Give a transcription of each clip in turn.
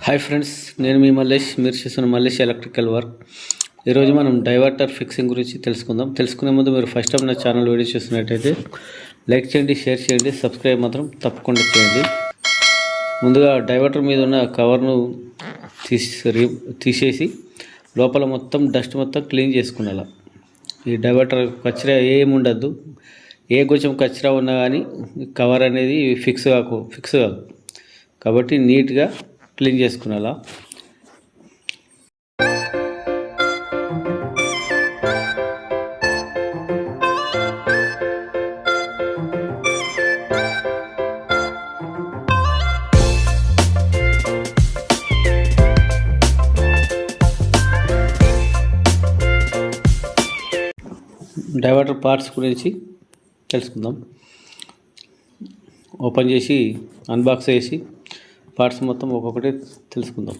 Hi friends, నేను మీ మల్లేష్. మీరు చేస్తున్న మల్లేష్ ఎలక్ట్రికల్ వర్క్. ఈరోజు మనం డైవర్టర్ ఫిక్సింగ్ గురించి తెలుసుకుందాం. తెలుసుకునే ముందు మీరు ఫస్ట్ టైం నా ఛానల్ వీడియో చూస్తున్నట్టయితే లైక్ చేయండి, షేర్ చేయండి, సబ్స్క్రైబ్ మాత్రం తప్పకుండా చేయండి. ముందుగా డైవర్టర్ మీద ఉన్న కవర్ను తీసేసి లోపల మొత్తం డస్ట్ మొత్తం క్లీన్ చేసుకునేలా. ఈ డైవర్టర్ కచరా ఏమి ఉండద్దు. ఏ కొంచెం కచరా ఉన్నా కానీ కవర్ అనేది ఫిక్స్ కాదు కాబట్టి నీట్గా క్లీన్ చేసుకునేలా. డైవర్టర్ పార్ట్స్ గురించి తెలుసుకుందాం. ఓపెన్ చేసి అన్బాక్స్ చేసి పార్ట్స్ మొత్తం ఒక్కొక్కటి తెలుసుకుందాం.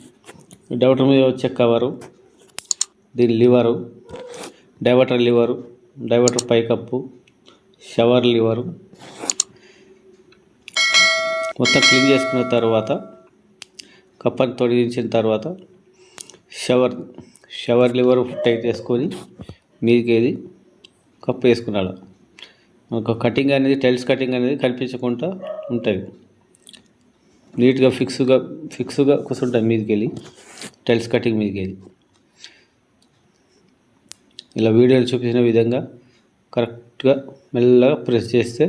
డైవర్టర్ మీద వచ్చే కవరు, దీని లివరు, డైవర్టర్ లివరు, డైవర్టర్ పైకప్పు, షవర్ లివరు మొత్తం క్లీన్ చేసుకున్న తర్వాత కప్పని తొలగించిన తర్వాత షవర్ లివర్ టైట్ చేసుకొని మీదికేది కప్పు వేసుకున్నాడు. ఒక కటింగ్ అనేది టైల్స్ కటింగ్ అనేది కనిపించకుండా ఉంటుంది. నీట్గా ఫిక్స్గా కూర్చుంటుంది మీదకి వెళ్ళి, టైల్స్ కటింగ్ మీదకి వెళ్ళి. ఇలా వీడియోలు చూపించిన విధంగా కరెక్ట్గా మెల్లగా ప్రెస్ చేస్తే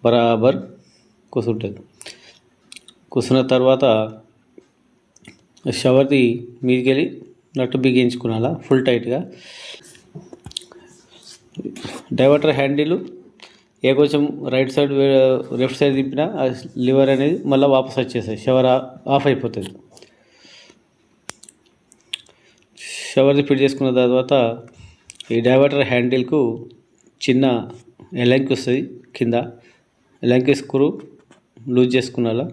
బరాబర్ కూర్చుంటుంది. కూర్చున్న తర్వాత షవర్ది మీదకి వెళ్ళి నట్టు బిగించుకునేలా ఫుల్ టైట్గా. డైవర్టర్ హ్యాండిల్ ఏ కొంచెం రైట్ సైడ్ లెఫ్ట్ సైడ్ తిప్పినా ఆ లివర్ అనేది మళ్ళీ వాపస్ వచ్చేస్తాయి, షవర్ ఆఫ్ అయిపోతుంది. షవర్ది ఫిట్ చేసుకున్న తర్వాత ఈ డైవర్టర్ హ్యాండిల్కు చిన్న ఎలంకి వస్తుంది. కింద ఎలంకి స్క్రూ లూజ్ చేసుకునేలా.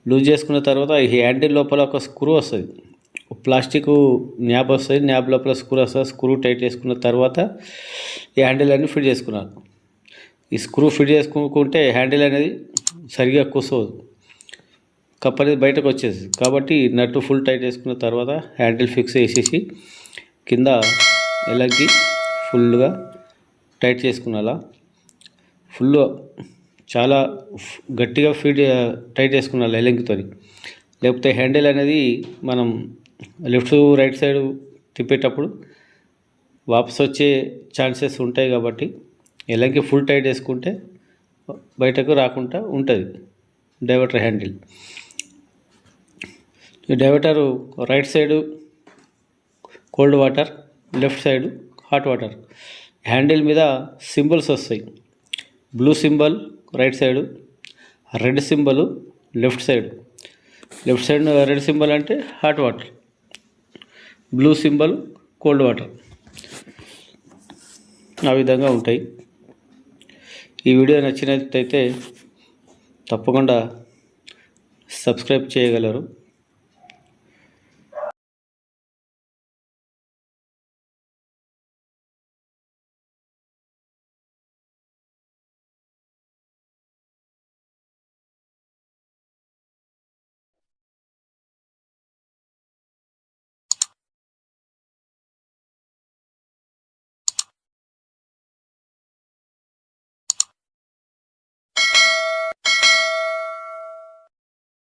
లూజ్ చేసుకున్న తర్వాత ఈ హ్యాండిల్ లోపల ఒక స్క్రూ వస్తుంది, ప్లాస్టిక్ న్యాబ్ వస్తుంది. న్యాబ్ లోపల స్క్రూ వస్తుంది. స్క్రూ టైట్ చేసుకున్న తర్వాత ఈ హ్యాండిల్ అన్ని ఫిట్ చేసుకున్నాను. ఈ స్క్రూ ఫిట్ చేసుకుంటే హ్యాండిల్ అనేది సరిగా కూర్చోదు, కప్ అనేది బయటకు వచ్చేసి. కాబట్టి నట్టు ఫుల్ టైట్ చేసుకున్న తర్వాత హ్యాండిల్ ఫిక్స్ చేసేసి కింద ఎలాగి ఫుల్గా టైట్ చేసుకునేలా. చాలా గట్టిగా టైట్ చేసుకున్నాను ఎలంగితో. లేకపోతే హ్యాండిల్ అనేది మనం లెఫ్ట్ రైట్ సైడ్ తిప్పేటప్పుడు వాపస్ వచ్చే ఛాన్సెస్ ఉంటాయి. కాబట్టి ఎలాగే ఫుల్ టైట్ వేసుకుంటే బయటకు రాకుండా ఉంటుంది డైవర్టర్ హ్యాండిల్. ఈ diverter right side cold water, left side hot water. Handle మీద సింబల్స్ వస్తాయి. Blue symbol right side, red symbol left side. Left side red symbol అంటే hot water, blue symbol cold water. ఆ విధంగా ఉంటాయి. ఈ video నచ్చినట్లయితే తప్పకుండా సబ్స్క్రైబ్ చేయగలరు.